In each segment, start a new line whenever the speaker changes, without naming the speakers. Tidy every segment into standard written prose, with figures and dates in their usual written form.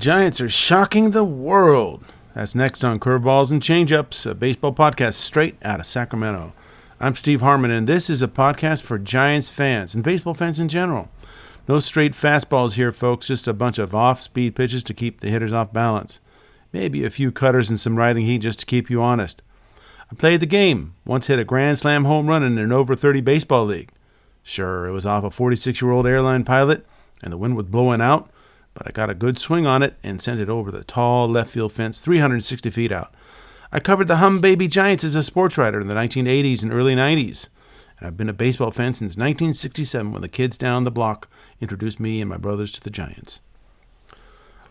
Giants are shocking the world. That's next on Curveballs and Changeups, a baseball podcast straight out of Sacramento. I'm Steve Harmon, and this is a podcast for Giants fans and baseball fans in general. No straight fastballs here, folks, just a bunch of off-speed pitches to keep the hitters off balance. Maybe a few cutters and some riding heat just to keep you honest. I played the game, once hit a grand slam home run in an over 30 baseball league. Sure, it was off a 46-year-old airline pilot, and the wind was blowing out, but I got a good swing on it and sent it over the tall left field fence 360 feet out. I covered the Baby Giants as a sports writer in the 1980s and early 90s, and I've been a baseball fan since 1967 when the kids down the block introduced me and my brothers to the Giants.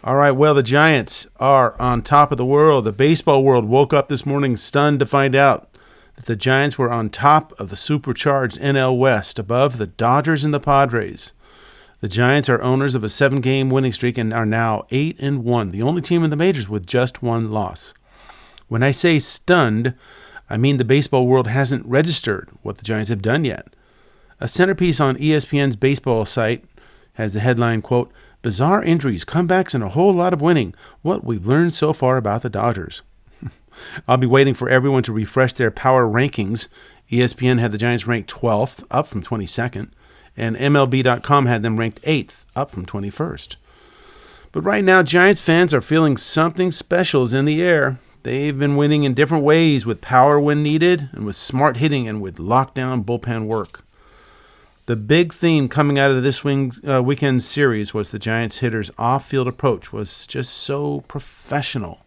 All right, well, the Giants are on top of the world. The baseball world woke up this morning stunned to find out that the Giants were on top of the supercharged NL West, above the Dodgers and the Padres. The Giants are owners of a 7-game winning streak and are now 8-1, the only team in the majors with just one loss. When I say stunned, I mean the baseball world hasn't registered what the Giants have done yet. A centerpiece on ESPN's baseball site has the headline, quote, "Bizarre injuries, comebacks, and a whole lot of winning. What we've learned so far about the Dodgers." I'll be waiting for everyone to refresh their power rankings. ESPN had the Giants ranked 12th, up from 22nd. And MLB.com had them ranked 8th, up from 21st. But right now, Giants fans are feeling something special is in the air. They've been winning in different ways, with power when needed, and with smart hitting, and with lockdown bullpen work. The big theme coming out of this weekend series was the Giants hitters' off-field approach was just so professional.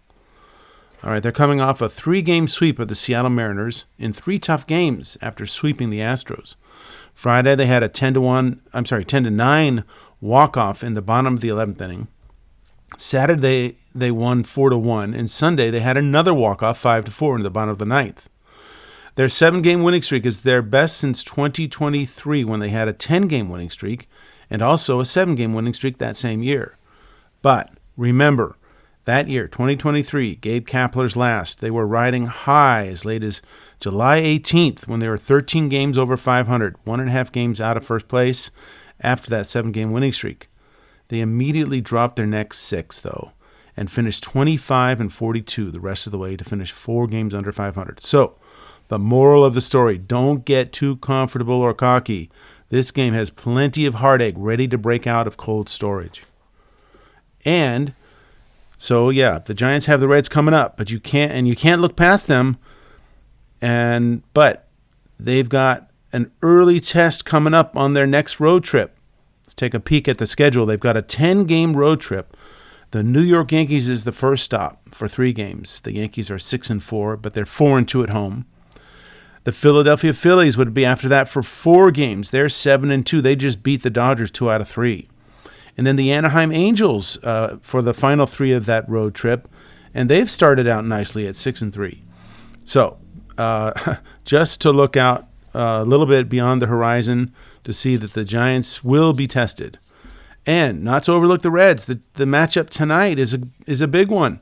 All right, they're coming off a 3-game sweep of the Seattle Mariners in 3 tough games after sweeping the Astros. Friday, they had a 10-9 walk-off in the bottom of the 11th inning. Saturday, they won 4-1, and Sunday they had another walk-off 5-4 in the bottom of the 9th. Their 7-game winning streak is their best since 2023, when they had a 10-game winning streak and also a 7-game winning streak that same year. But remember, that year, 2023, Gabe Kapler's last. They were riding high as late as July 18th when they were 13 games over 500, 1.5 games out of first place after that 7-game winning streak. They immediately dropped their next 6, though, and finished 25-42 the rest of the way to finish 4 games under 500. So, the moral of the story, don't get too comfortable or cocky. This game has plenty of heartache ready to break out of cold storage. And so, yeah, the Giants have the Reds coming up, but you can't look past them. But they've got an early test coming up on their next road trip. Let's take a peek at the schedule. They've got a 10-game road trip. The New York Yankees is the first stop for 3 games. The Yankees are 6-4, but they're 4-2 at home. The Philadelphia Phillies would be after that for 4 games. They're 7-2. They just beat the Dodgers 2 out of 3. And then the Anaheim Angels for the final 3 of that road trip, and they've started out nicely at 6-3. So, just to look out a little bit beyond the horizon to see that the Giants will be tested. And not to overlook the Reds, the matchup tonight is a big one.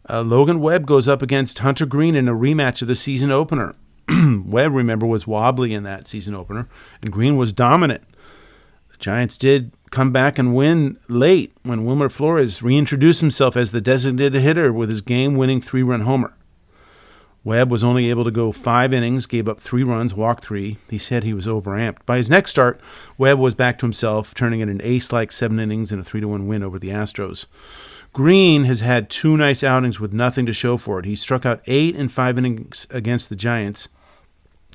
Logan Webb goes up against Hunter Green in a rematch of the season opener. Webb, remember, was wobbly in that season opener, and Green was dominant. The Giants did come back and win late when Wilmer Flores reintroduced himself as the designated hitter with his game-winning 3-run homer. Webb was only able to go 5 innings, gave up 3 runs, walked 3. He said he was overamped. By his next start, Webb was back to himself, turning in an ace-like 7 innings and a 3-1 win over the Astros. Green has had 2 nice outings with nothing to show for it. He struck out 8 in 5 innings against the Giants,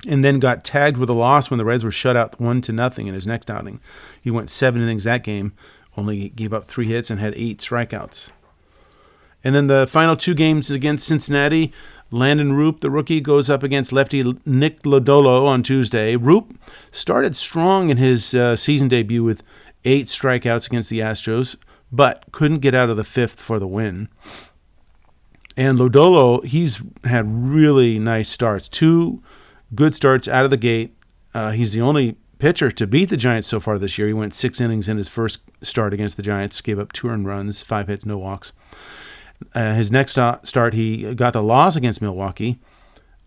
and then got tagged with a loss when the Reds were shut out 1-0 in his next outing. He went 7 innings that game, only gave up 3 hits and had 8 strikeouts. And then the final 2 games against Cincinnati, Landon Roop, the rookie, goes up against lefty Nick Lodolo on Tuesday. Roop started strong in his season debut with 8 strikeouts against the Astros, but couldn't get out of the 5th for the win. And Lodolo, he's had really nice starts. 2 good starts out of the gate. He's the only pitcher to beat the Giants so far this year. He went 6 innings in his first start against the Giants, gave up 2 earned runs, 5 hits, no walks. His next start, he got the loss against Milwaukee,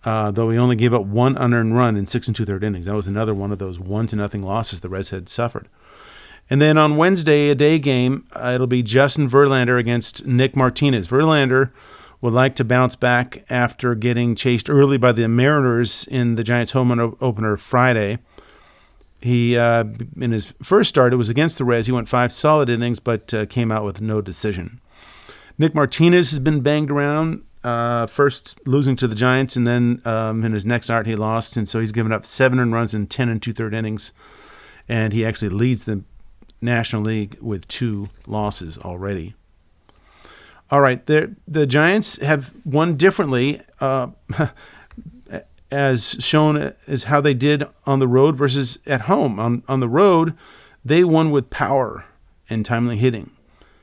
though he only gave up 1 unearned run in 6 2/3 innings. That was another one of those 1-0 losses the Reds had suffered. And then on Wednesday, a day game, it'll be Justin Verlander against Nick Martinez. Verlander would like to bounce back after getting chased early by the Mariners in the Giants' home opener Friday. He, in his first start, it was against the Reds. He went 5 solid innings, but came out with no decision. Nick Martinez has been banged around, first losing to the Giants, and then in his next start he lost, and so he's given up 7 earned runs in 10 2/3 innings, and he actually leads the National League with 2 losses already. All right, the Giants have won differently, as shown as how they did on the road versus at home. On the road, they won with power and timely hitting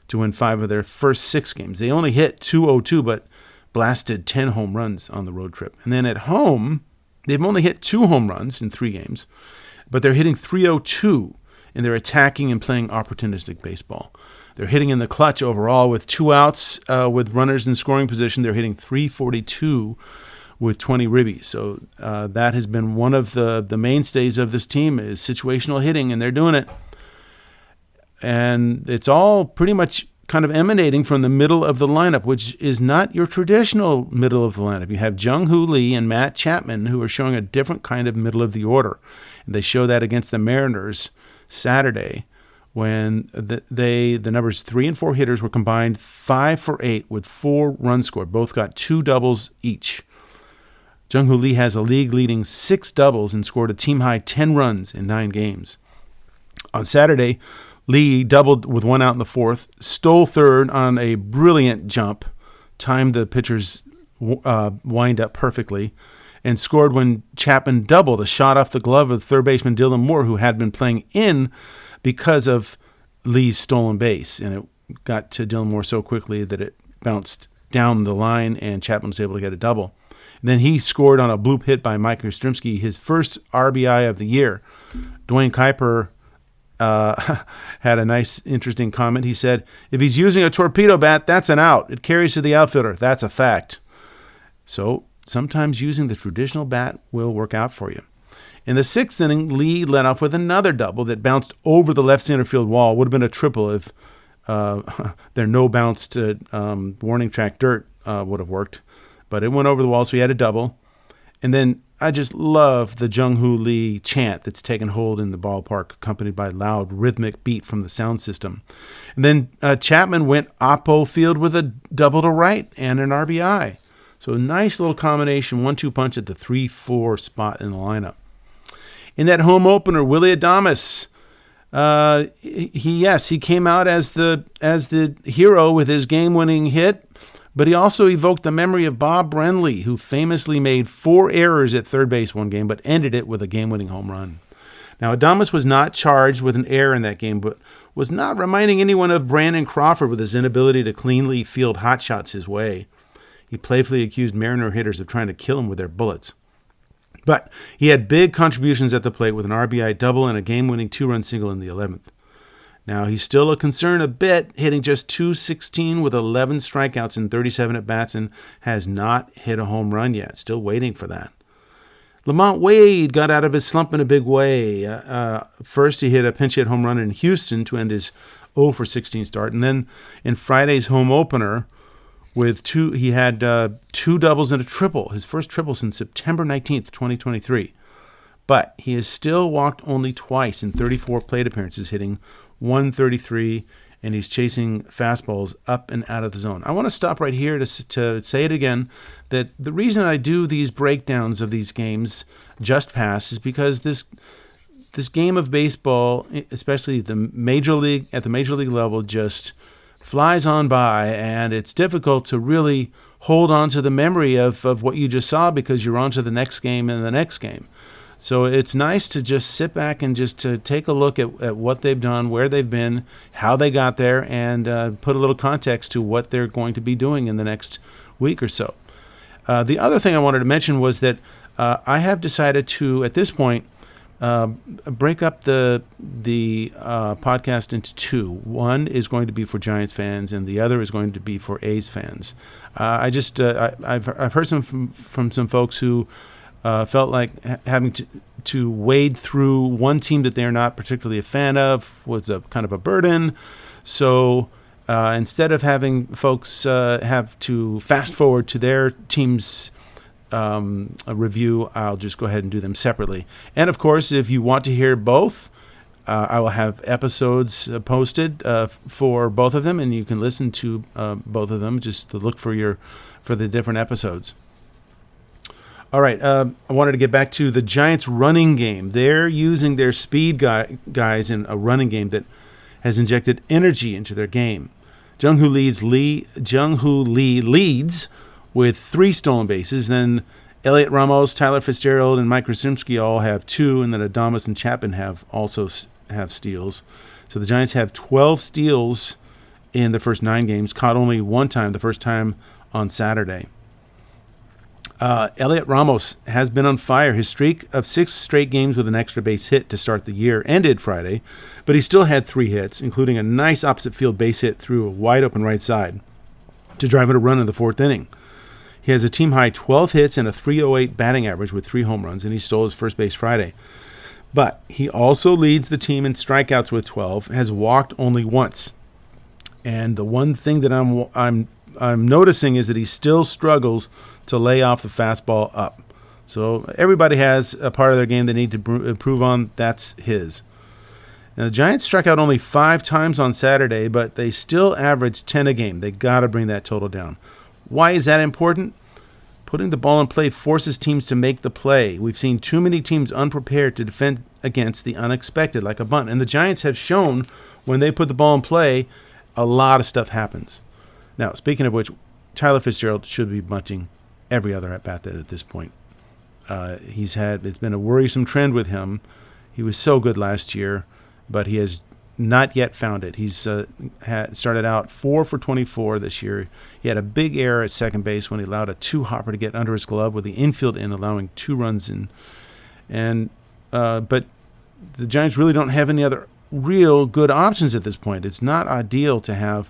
to win 5 of their first 6 games. They only hit .202, but blasted 10 home runs on the road trip. And then at home, they've only hit 2 home runs in 3 games, but they're hitting .302, and they're attacking and playing opportunistic baseball. They're hitting in the clutch overall with 2 outs with runners in scoring position. They're hitting .342 with 20 ribbies. So that has been one of the mainstays of this team is situational hitting, and they're doing it. And it's all pretty much kind of emanating from the middle of the lineup, which is not your traditional middle of the lineup. You have Jung-Hoo Lee and Matt Chapman, who are showing a different kind of middle of the order. And they show that against the Mariners Saturday, when the numbers 3 and 4 hitters were combined 5 for 8 with 4 runs scored. Both got 2 doubles each. Jung-Hoo Lee has a league-leading 6 doubles and scored a team-high 10 runs in 9 games. On Saturday, Lee doubled with 1 out in the 4th, stole third on a brilliant jump, timed the pitcher's wind-up perfectly, and scored when Chapman doubled, a shot off the glove of third baseman Dylan Moore, who had been playing in because of Lee's stolen base. And it got to Dylan Moore so quickly that it bounced down the line, and Chapman was able to get a double. And then he scored on a bloop hit by Mike Yastrzemski, his first RBI of the year. Dwayne Kuiper had a nice, interesting comment. He said, if he's using a torpedo bat, that's an out. It carries to the outfielder. That's a fact. So sometimes using the traditional bat will work out for you. In the 6th inning, Lee led off with another double that bounced over the left center field wall. Would have been a triple if their no-bounced warning track dirt would have worked. But it went over the wall, so he had a double. And then I just love the Jung-Hoo Lee chant that's taken hold in the ballpark, accompanied by loud rhythmic beat from the sound system. And then Chapman went oppo field with a double to right and an RBI. So a nice little combination, 1-2 punch at the 3-4 spot in the lineup. In that home opener, Willy Adames, he came out as the hero with his game-winning hit. But he also evoked the memory of Bob Brenly, who famously made 4 errors at third base one game, but ended it with a game-winning home run. Now, Adames was not charged with an error in that game, but was not reminding anyone of Brandon Crawford with his inability to cleanly field hot shots his way. He playfully accused Mariner hitters of trying to kill him with their bullets. But he had big contributions at the plate with an RBI double and a game-winning 2-run single in the 11th. Now, he's still a concern a bit, hitting just .216 with 11 strikeouts in 37 at-bats and has not hit a home run yet. Still waiting for that. Lamont Wade got out of his slump in a big way. First, he hit a pinch hit home run in Houston to end his 0-for-16 start. And then in Friday's home opener, he had 2 doubles and a triple, his first triple since September 19th, 2023. But he has still walked only twice in 34 plate appearances, hitting .133, and he's chasing fastballs up and out of the zone. I want to stop right here to say it again, that the reason I do these breakdowns of these games just pass is because this game of baseball, especially at the major league level, just flies on by, and it's difficult to really hold on to the memory of what you just saw because you're on to the next game and the next game. So it's nice to just sit back and just to take a look at what they've done, where they've been, how they got there, and put a little context to what they're going to be doing in the next week or so. The other thing I wanted to mention was that I have decided to, at this point, break up the podcast into 2. One is going to be for Giants fans, and the other is going to be for A's fans. I've heard from some folks who felt like having to wade through one team that they're not particularly a fan of was a kind of a burden. So instead of having folks have to fast forward to their team's a review, I'll just go ahead and do them separately. And of course, if you want to hear both, I will have episodes posted for both of them, and you can listen to both of them. Just to look for the different episodes. All right, I wanted to get back to the Giants' running game. They're using their speed guys in a running game that has injected energy into their game. Jung-Hoo Lee leads with 3 stolen bases. Then Elliot Ramos, Tyler Fitzgerald, and Mike Krasymski all have 2, and then Adames and Chapman have steals. So the Giants have 12 steals in the first 9 games, caught only one time, the first time on Saturday. Elliot Ramos has been on fire. His streak of 6 straight games with an extra base hit to start the year ended Friday, but he still had 3 hits, including a nice opposite field base hit through a wide open right side to drive in a run in the 4th inning. He has a team-high 12 hits and a .308 batting average with 3 home runs, and he stole his first base Friday. But he also leads the team in strikeouts with 12, has walked only once. And the one thing that I'm noticing is that he still struggles to lay off the fastball up. So everybody has a part of their game they need to improve on. That's his. Now, the Giants struck out only 5 times on Saturday, but they still averaged 10 a game. They got to bring that total down. Why is that important? Putting the ball in play forces teams to make the play. We've seen too many teams unprepared to defend against the unexpected, like a bunt. And the Giants have shown when they put the ball in play, a lot of stuff happens. Now, speaking of which, Tyler Fitzgerald should be bunting every other at-bat at this point. It's been a worrisome trend with him. He was so good last year, but he has not yet found it. He's started out 4 for 24 this year. He had a big error at second base when he allowed a 2-hopper to get under his glove with the infield in, allowing 2 runs in. But the Giants really don't have any other real good options at this point. It's not ideal to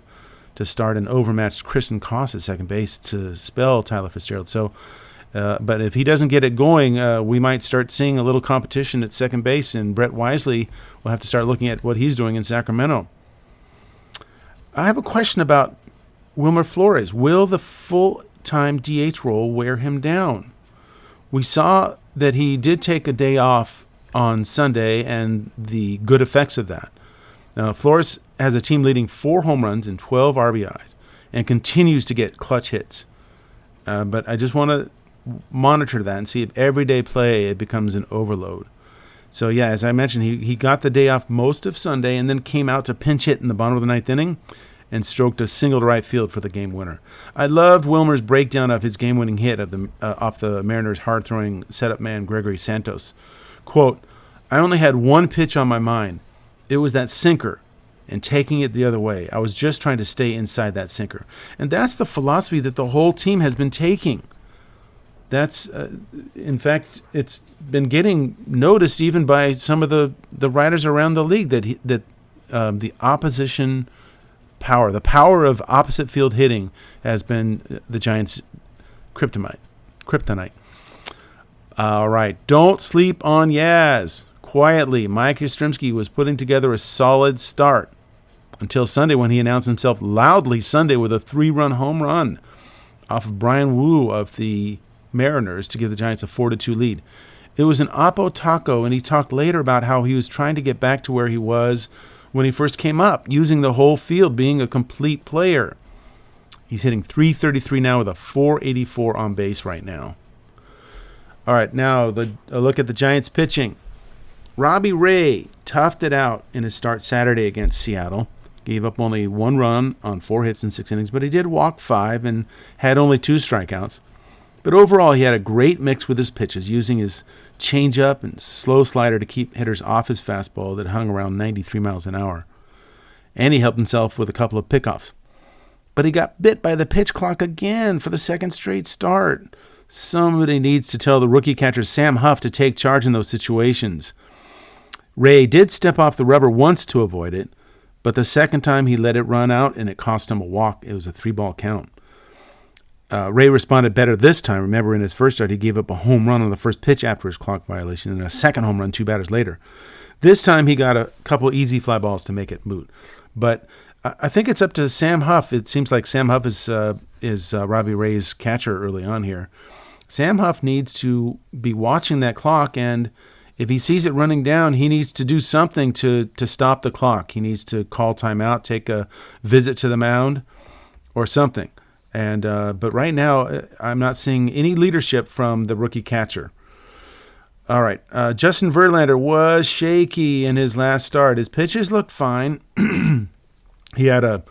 start an overmatched Kristen Koss at second base to spell Tyler Fitzgerald. So, but if he doesn't get it going, we might start seeing a little competition at second base, and Brett Wisely will have to start looking at what he's doing in Sacramento. I have a question about Wilmer Flores. Will the full-time DH role wear him down? We saw that he did take a day off on Sunday and the good effects of that. Now, Flores has a team leading 4 home runs and 12 RBIs and continues to get clutch hits. But I just want to monitor that and see if everyday play it becomes an overload. So, yeah, as I mentioned, he got the day off most of Sunday and then came out to pinch hit in the bottom of the 9th inning and stroked a single to right field for the game winner. I loved Wilmer's breakdown of his game-winning hit off the Mariners' hard-throwing setup man Gregory Santos. Quote, "I only had one pitch on my mind. It was that sinker and taking it the other way. I was just trying to stay inside that sinker." And that's the philosophy that the whole team has been taking. That's, in fact, it's been getting noticed even by some of the writers around the league that the opposition power, the power of opposite field hitting has been the Giants' kryptonite. All right, don't sleep on Yaz. Quietly, Mike Yastrzemski was putting together a solid start until Sunday when he announced himself loudly Sunday with a 3-run home run off of Brian Wu of the Mariners to give the Giants a 4-2 lead. It was an oppo taco, and he talked later about how he was trying to get back to where he was when he first came up, using the whole field, being a complete player. He's hitting .333 now with a .484 on base right now. All right, now a look at the Giants pitching. Robbie Ray toughed it out in his start Saturday against Seattle. Gave up only 1 run on 4 hits in 6 innings, but he did walk 5 and had only 2 strikeouts. But overall, he had a great mix with his pitches, using his changeup and slow slider to keep hitters off his fastball that hung around 93 miles an hour. And he helped himself with a couple of pickoffs. But he got bit by the pitch clock again for the 2nd straight start. Somebody needs to tell the rookie catcher Sam Huff to take charge in those situations. Ray did step off the rubber once to avoid it, but the second time he let it run out and it cost him a walk. It was a 3-ball count. Ray responded better this time. Remember, in his first start, he gave up a home run on the first pitch after his clock violation, and a second home run 2 batters later. This time, he got a couple easy fly balls to make it moot. But I think it's up to Sam Huff. It seems like Sam Huff is Robbie Ray's catcher early on here. Sam Huff needs to be watching that clock, and if he sees it running down, he needs to do something to stop the clock. He needs to call timeout, take a visit to the mound, or something. And but right now, I'm not seeing any leadership from the rookie catcher. All right, Justin Verlander was shaky in his last start. His pitches looked fine. He had a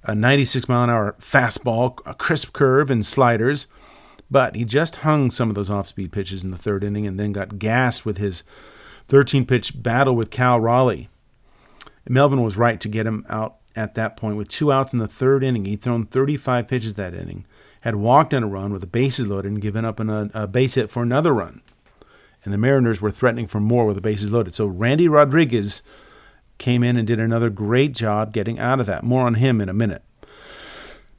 96-mile-an-hour fastball, a crisp curve, and sliders. But he just hung some of those off-speed pitches in the third inning and then got gassed with his 13-pitch battle with Cal Raleigh. Melvin was right to get him out at that point. With 2 outs in the third inning, he'd thrown 35 pitches that inning, had walked on a run with the bases loaded and given up a base hit for another run. And the Mariners were threatening for more with the bases loaded. So Randy Rodriguez came in and did another great job getting out of that. More on him in a minute.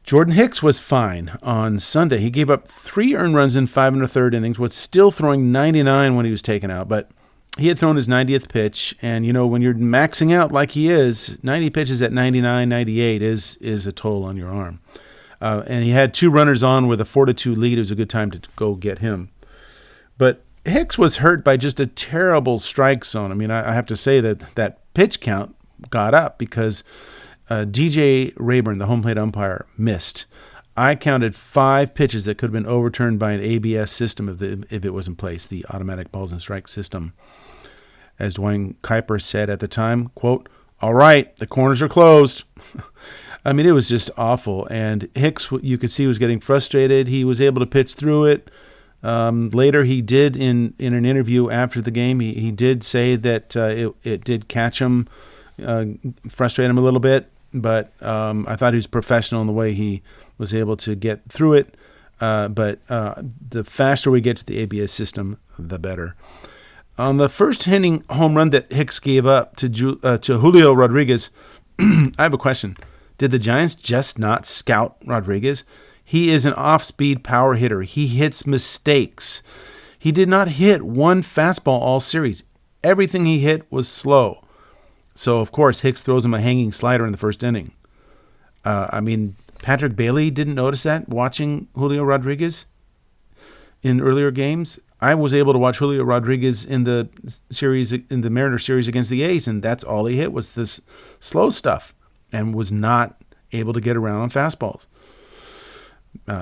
Jordan Hicks was fine on Sunday. He gave up 3 earned runs in 5 1/3 innings, was still throwing 99 when he was taken out, but he had thrown his 90th pitch, and when you're maxing out like he is, 90 pitches at 99, 98 is a toll on your arm. And he had 2 runners on with a 4-2 lead. It was a good time to go get him. But Hicks was hurt by just a terrible strike zone. I mean, I have to say that pitch count got up because DJ Rayburn, the home plate umpire, missed. I counted 5 pitches that could have been overturned by an ABS system if it was in place, the automatic balls and strikes system. As Dwayne Kuiper said at the time, quote, "All right, the corners are closed." I mean, it was just awful. And Hicks, you could see, was getting frustrated. He was able to pitch through it. Later, he did, in an interview after the game, he did say that it did catch him, frustrate him a little bit. But I thought he was professional in the way he was able to get through it. But the faster we get to the ABS system, the better. On the first inning home run that Hicks gave up to Julio Rodriguez, I have a question. Did the Giants just not scout Rodriguez? He is an off-speed power hitter. He hits mistakes. He did not hit one fastball all series. Everything he hit was slow. So, of course, Hicks throws him a hanging slider in the first inning. Patrick Bailey didn't notice that watching Julio Rodriguez in earlier games. I was able to watch Julio Rodriguez in the Mariners series against the A's, and that's all he hit was this slow stuff and was not able to get around on fastballs.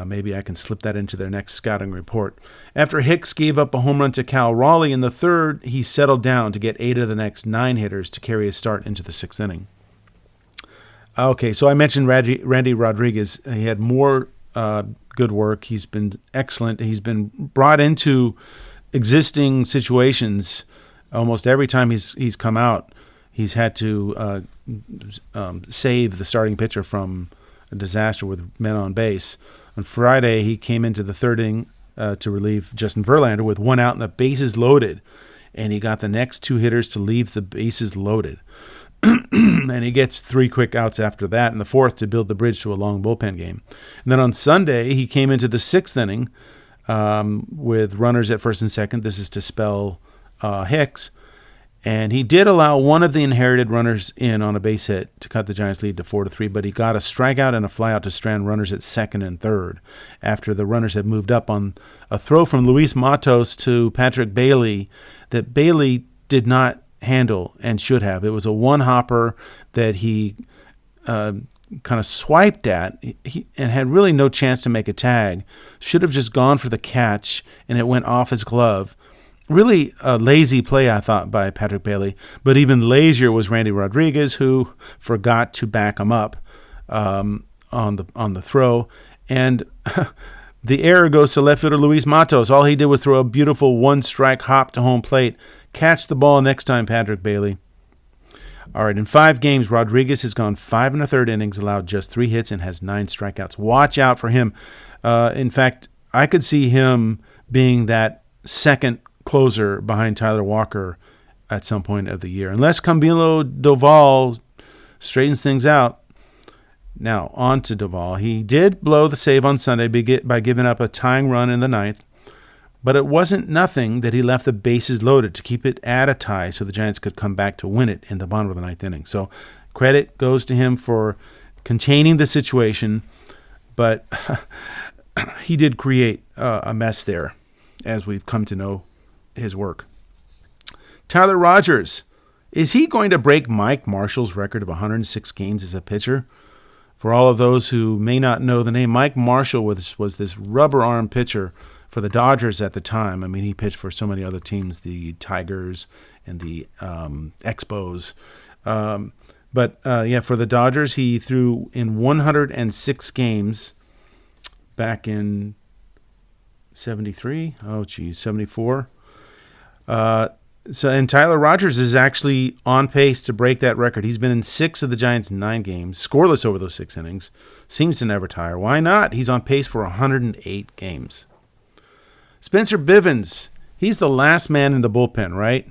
Maybe I can slip that into their next scouting report. After Hicks gave up a home run to Cal Raleigh in the third, he settled down to get 8 of the next 9 hitters to carry his start into the 6th inning. Okay, so I mentioned Randy Rodriguez. He had more good work. He's been excellent. He's been brought into existing situations almost every time he's come out. He's had to save the starting pitcher from a disaster with men on base. On Friday, he came into the third inning to relieve Justin Verlander with 1 out and the bases loaded. And he got the next 2 hitters to leave the bases loaded. And he gets 3 quick outs after that in the 4th to build the bridge to a long bullpen game. And then on Sunday, he came into the 6th inning with runners at first and second. This is to spell Hicks. And he did allow one of the inherited runners in on a base hit to cut the Giants' lead to 4-3, but he got a strikeout and a flyout to strand runners at second and third after the runners had moved up on a throw from Luis Matos to Patrick Bailey that Bailey did not handle and should have. It was a one-hopper that he kind of swiped at and had really no chance to make a tag. Should have just gone for the catch, and it went off his glove. Really a lazy play, I thought, by Patrick Bailey. But even lazier was Randy Rodriguez, who forgot to back him up on the throw. And the error goes to left fielder Luis Matos. All he did was throw a beautiful 1-strike hop to home plate. Catch the ball next time, Patrick Bailey. All right, in 5 games, Rodriguez has gone 5 1/3 innings, allowed just 3 hits, and has 9 strikeouts. Watch out for him. In fact, I could see him being that second closer behind Tyler Walker at some point of the year. Unless Camilo Doval straightens things out, Now, on to Duvall. He did blow the save on Sunday by giving up a tying run in the ninth, but it wasn't nothing that he left the bases loaded to keep it at a tie so the Giants could come back to win it in the bottom of the ninth inning. So credit goes to him for containing the situation, but he did create a mess there, as we've come to know his work. Tyler Rogers, is he going to break Mike Marshall's record of 106 games as a pitcher? For all of those who may not know the name, Mike Marshall was this rubber arm pitcher for the Dodgers at the time. I mean, he pitched for so many other teams, the Tigers and the Expos. For the Dodgers, he threw in 106 games back in 73. 74. And Tyler Rogers is actually on pace to break that record. He's been in 6 of the Giants' 9 games, scoreless over those 6 innings. Seems to never tire. Why not? He's on pace for 108 games. Spencer Bivens, he's the last man in the bullpen, right?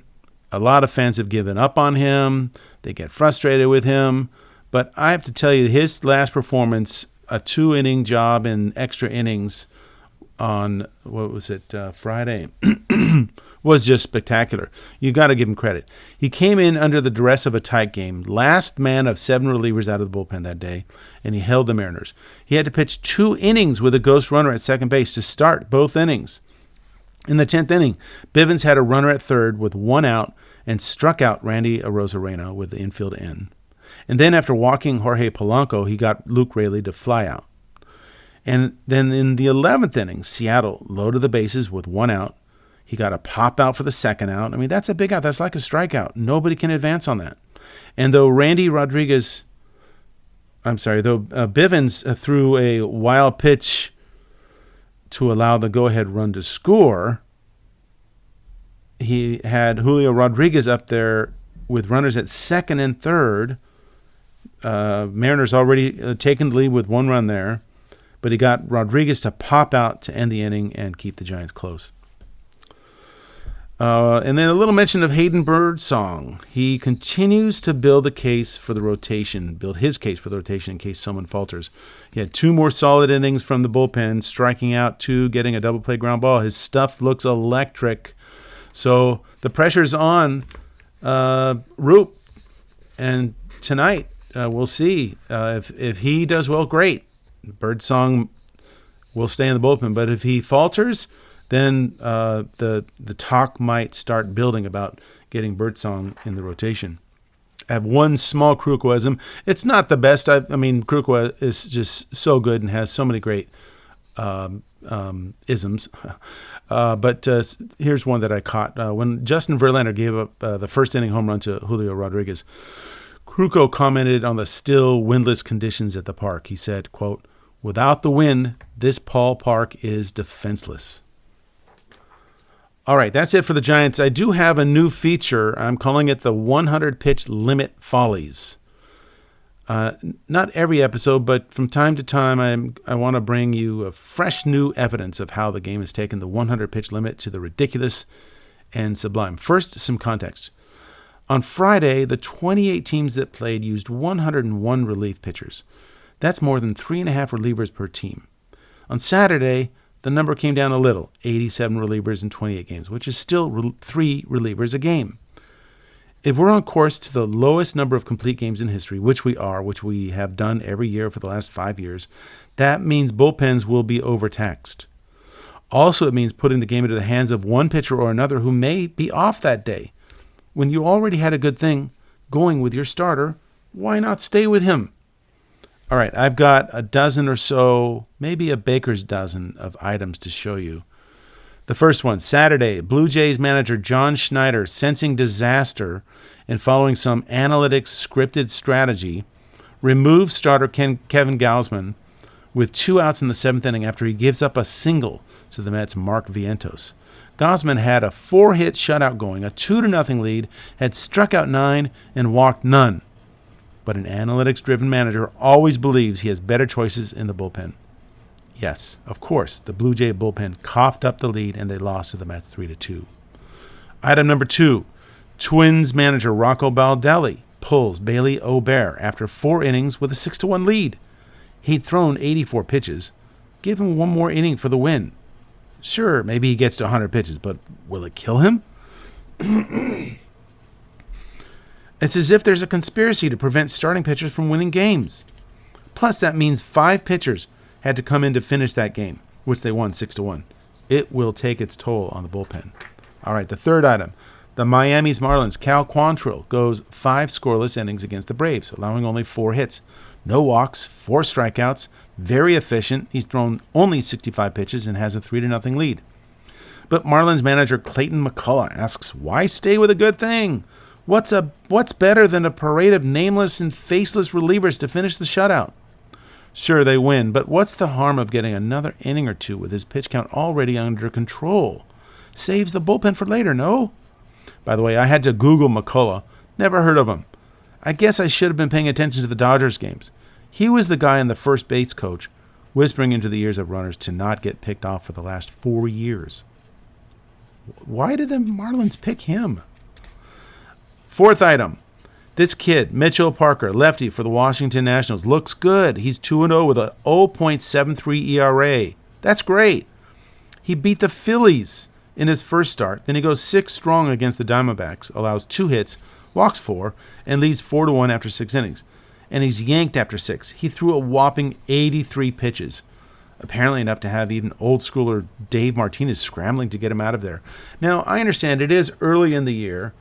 A lot of fans have given up on him. They get frustrated with him. But I have to tell you, his last performance, a 2-inning job in extra innings on, Friday, was just spectacular. You got to give him credit. He came in under the duress of a tight game, last man of 7 relievers out of the bullpen that day, and he held the Mariners. He had to pitch 2 innings with a ghost runner at second base to start both innings. In the 10th inning, Bivens had a runner at third with 1 out and struck out Randy Arozarena with the infield in. And then after walking Jorge Polanco, he got Luke Raley to fly out. And then in the 11th inning, Seattle loaded the bases with 1 out. He got a pop out for the second out. I mean, that's a big out. That's like a strikeout. Nobody can advance on that. And though Bivens threw a wild pitch to allow the go-ahead run to score, he had Julio Rodriguez up there with runners at second and third. Mariners already taken the lead with 1 run there, but he got Rodriguez to pop out to end the inning and keep the Giants close. And then a little mention of Hayden Birdsong. He continues to build his case for the rotation in case someone falters. He had 2 more solid innings from the bullpen, striking out 2, getting a double play ground ball. His stuff looks electric. So the pressure's on Roop. And tonight, we'll see. If he does well, great. Birdsong will stay in the bullpen. But if he falters, then the talk might start building about getting Birdsong in the rotation. I have one small criticism. It's not the best. Krukwa is just so good and has so many great isms. But here's one that I caught. When Justin Verlander gave up the first inning home run to Julio Rodriguez, Krukwa commented on the still windless conditions at the park. He said, quote, "Without the wind, this ballpark is defenseless." All right, that's it for the Giants. I do have a new feature. I'm calling it the 100-pitch limit follies. Not every episode, but from time to time, I want to bring you a fresh new evidence of how the game has taken the 100-pitch limit to the ridiculous and sublime. First, some context. On Friday, the 28 teams that played used 101 relief pitchers. That's more than 3.5 relievers per team. On Saturday, the number came down a little, 87 relievers in 28 games, which is still 3 relievers a game. If we're on course to the lowest number of complete games in history, which we have done every year for the last 5 years, that means bullpens will be overtaxed. Also, it means putting the game into the hands of one pitcher or another who may be off that day. When you already had a good thing going with your starter, why not stay with him? All right, I've got a dozen or so, maybe a baker's dozen of items to show you. The first one, Saturday, Blue Jays manager John Schneider, sensing disaster and following some analytics scripted strategy, removed starter Kevin Gausman with 2 outs in the 7th inning after he gives up a single to the Mets' Mark Vientos. Gausman had a 4-hit shutout going, a 2-0 lead, had struck out 9 and walked none. But an analytics-driven manager always believes he has better choices in the bullpen. Yes, of course, the Blue Jay bullpen coughed up the lead and they lost to the Mets 3-2. Item number 2, Twins manager Rocco Baldelli pulls Bailey O'Bear after 4 innings with a 6-1 lead. He'd thrown 84 pitches. Give him one more inning for the win. Sure, maybe he gets to 100 pitches, but will it kill him? It's as if there's a conspiracy to prevent starting pitchers from winning games. Plus, that means 5 pitchers had to come in to finish that game, which they won 6-1. It will take its toll on the bullpen. All right, the third item. The Miami Marlins' Cal Quantrill goes 5 scoreless innings against the Braves, allowing only 4 hits. No walks, 4 strikeouts, very efficient. He's thrown only 65 pitches and has a 3-0 lead. But Marlins manager Clayton McCullough asks, why stay with a good thing? What's better than a parade of nameless and faceless relievers to finish the shutout? Sure, they win, but what's the harm of getting another inning or 2 with his pitch count already under control? Saves the bullpen for later, no? By the way, I had to Google McCullough. Never heard of him. I guess I should have been paying attention to the Dodgers games. He was the guy in the first base coach whispering into the ears of runners to not get picked off for the last 4 years. Why did the Marlins pick him? Fourth item. This kid, Mitchell Parker, lefty for the Washington Nationals, looks good. He's 2-0 with a 0.73 ERA. That's great. He beat the Phillies in his first start. Then he goes 6 strong against the Diamondbacks, allows 2 hits, walks 4, and leads 4-1 after 6 innings. And he's yanked after 6. He threw a whopping 83 pitches, apparently enough to have even old schooler Dave Martinez scrambling to get him out of there. Now, I understand it is early in the year,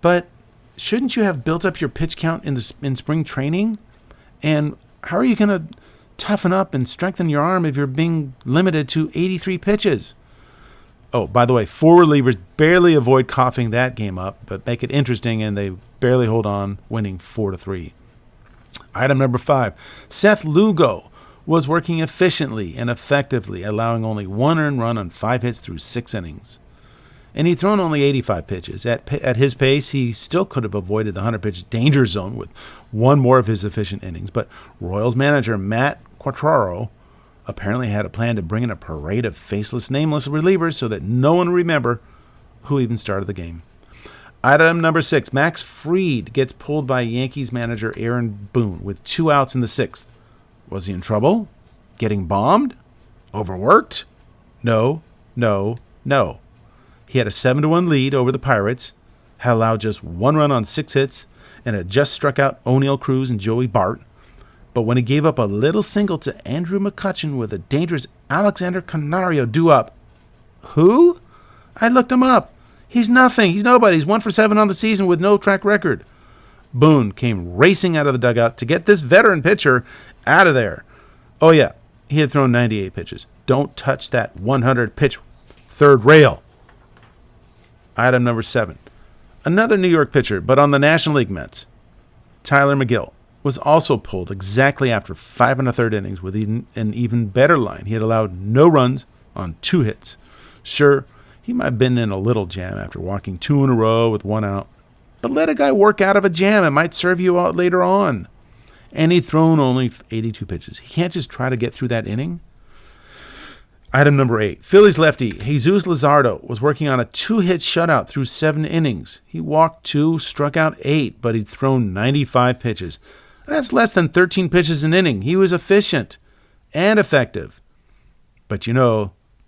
but shouldn't you have built up your pitch count in spring training? And how are you going to toughen up and strengthen your arm if you're being limited to 83 pitches? Oh, by the way, 4 relievers barely avoid coughing that game up, but make it interesting, and they barely hold on, winning 4-3. Item number 5. Seth Lugo was working efficiently and effectively, allowing only 1 earned run on 5 hits through 6 innings. And he'd thrown only 85 pitches. At his pace, he still could have avoided the 100-pitch danger zone with 1 more of his efficient innings. But Royals manager Matt Quatraro apparently had a plan to bring in a parade of faceless, nameless relievers so that no one would remember who even started the game. Item number 6. Max Fried gets pulled by Yankees manager Aaron Boone with 2 outs in the 6th. Was he in trouble? Getting bombed? Overworked? No. He had a 7-1 lead over the Pirates, had allowed just 1 run on 6 hits, and had just struck out O'Neill Cruz and Joey Bart. But when he gave up a little single to Andrew McCutchen with a dangerous Alexander Canario due up. Who? I looked him up. He's nothing. He's nobody. He's 1 for 7 on the season with no track record. Boone came racing out of the dugout to get this veteran pitcher out of there. Oh, yeah, he had thrown 98 pitches. Don't touch that 100-pitch third rail. Item number 7. Another New York pitcher, but on the National League Mets. Tyler McGill was also pulled exactly after 5 1/3 innings with an even better line. He had allowed no runs on 2 hits. Sure, he might have been in a little jam after walking 2 in a row with 1 out. But let a guy work out of a jam. It might serve you out later on. And he'd thrown only 82 pitches. He can't just try to get through that inning. Item number 8. Phillies lefty Jesus Luzardo was working on a 2-hit shutout through 7 innings. He walked 2, struck out 8, but he'd thrown 95 pitches. That's less than 13 pitches an inning. He was efficient and effective. But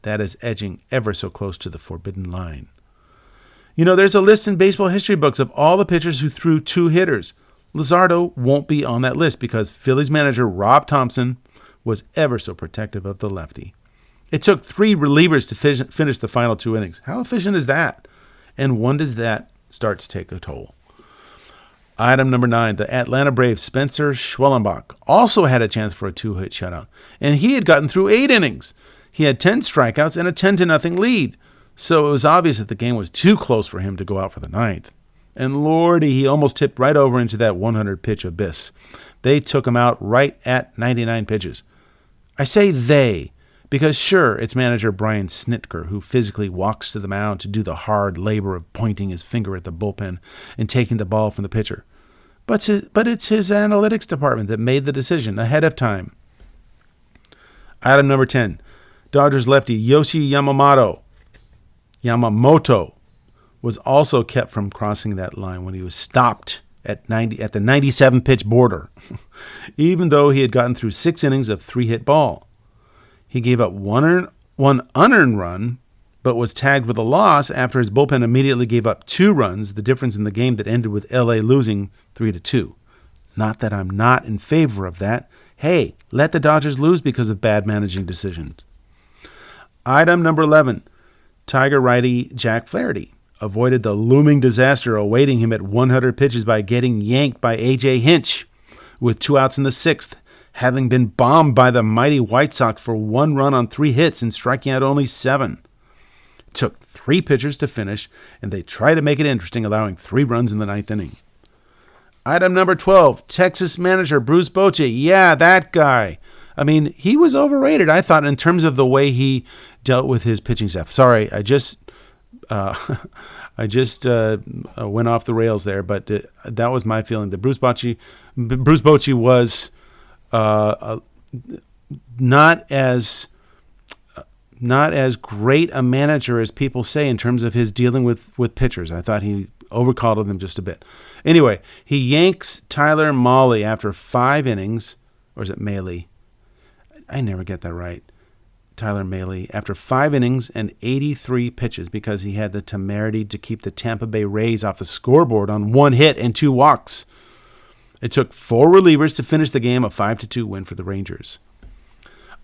that is edging ever so close to the forbidden line. There's a list in baseball history books of all the pitchers who threw 2 hitters. Luzardo won't be on that list because Phillies manager Rob Thompson was ever so protective of the lefty. It took 3 relievers to finish the final 2 innings. How efficient is that? And when does that start to take a toll? Item number 9. The Atlanta Braves' Spencer Schwellenbach also had a chance for a 2-hit shutout, and he had gotten through 8 innings. He had 10 strikeouts and a 10-0 lead, so it was obvious that the game was too close for him to go out for the 9th. And lordy, he almost tipped right over into that 100-pitch abyss. They took him out right at 99 pitches. I say they, because sure, it's manager Brian Snitker who physically walks to the mound to do the hard labor of pointing his finger at the bullpen and taking the ball from the pitcher. But it's his analytics department that made the decision ahead of time. Item number 10. Dodgers lefty Yoshi Yamamoto was also kept from crossing that line when he was stopped at the 97 pitch border, even though he had gotten through 6 innings of 3-hit ball. He gave up one unearned run, but was tagged with a loss after his bullpen immediately gave up 2 runs, the difference in the game that ended with LA losing 3-2. Not that I'm not in favor of that. Hey, let the Dodgers lose because of bad managing decisions. Item number 11, Tiger righty Jack Flaherty avoided the looming disaster awaiting him at 100 pitches by getting yanked by A.J. Hinch with 2 outs in the 6th, having been bombed by the mighty White Sox for 1 run on 3 hits and striking out only 7. It took 3 pitchers to finish, and they tried to make it interesting, allowing 3 runs in the 9th inning. Item number 12, Texas manager Bruce Bochy. Yeah, that guy. I mean, he was overrated, I thought, in terms of the way he dealt with his pitching staff. Sorry, I just went off the rails there, but that was my feeling. That Bruce Bochy was not as great a manager as people say in terms of his dealing with pitchers. I thought he overcoddled them just a bit. Anyway, he yanks Tyler Mahle after 5 innings, or is it Mahle? I never get that right. Tyler Mahle, after 5 innings and 83 pitches because he had the temerity to keep the Tampa Bay Rays off the scoreboard on 1 hit and 2 walks. It took 4 relievers to finish the game, a 5-2 win for the Rangers.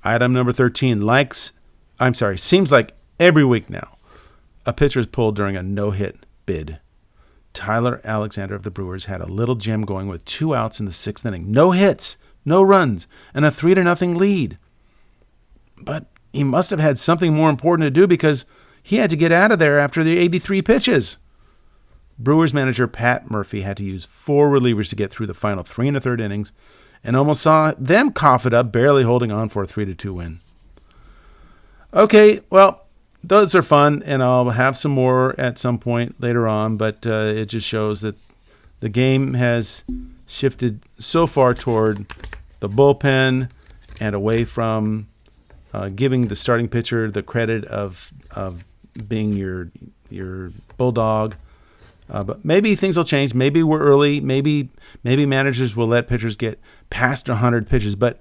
Item number 13, seems like every week now, a pitcher is pulled during a no-hit bid. Tyler Alexander of the Brewers had a little gem going with 2 outs in the 6th inning. No hits, no runs, and a 3-0 lead. But he must have had something more important to do because he had to get out of there after the 83 pitches. Brewers manager Pat Murphy had to use 4 relievers to get through the final 3 1/3 innings and almost saw them cough it up, barely holding on for a 3-2 win. Okay, well, those are fun, and I'll have some more at some point later on, but it just shows that the game has shifted so far toward the bullpen and away from giving the starting pitcher the credit of being your bulldog. But maybe things will change. Maybe we're early. Maybe managers will let pitchers get past 100 pitches. But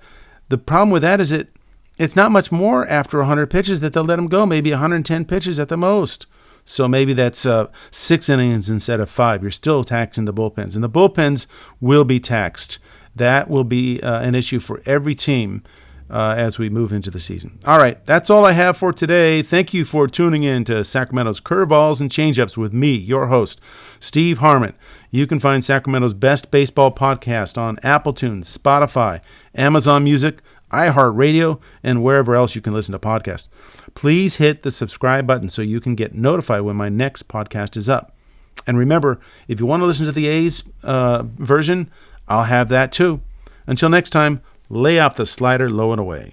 the problem with that is it's not much more after 100 pitches that they'll let them go. Maybe 110 pitches at the most. So maybe that's 6 innings instead of 5. You're still taxing the bullpens. And the bullpens will be taxed. That will be an issue for every team as we move into the season. All right, that's all I have for today. Thank you for tuning in to Sacramento's Curveballs and Changeups with me, your host, Steve Harmon. You can find Sacramento's best baseball podcast on Apple Tunes, Spotify, Amazon Music, iHeartRadio, and wherever else you can listen to podcasts. Please hit the subscribe button so you can get notified when my next podcast is up. And remember, if you want to listen to the A's version, I'll have that too. Until next time, lay off the slider low and away.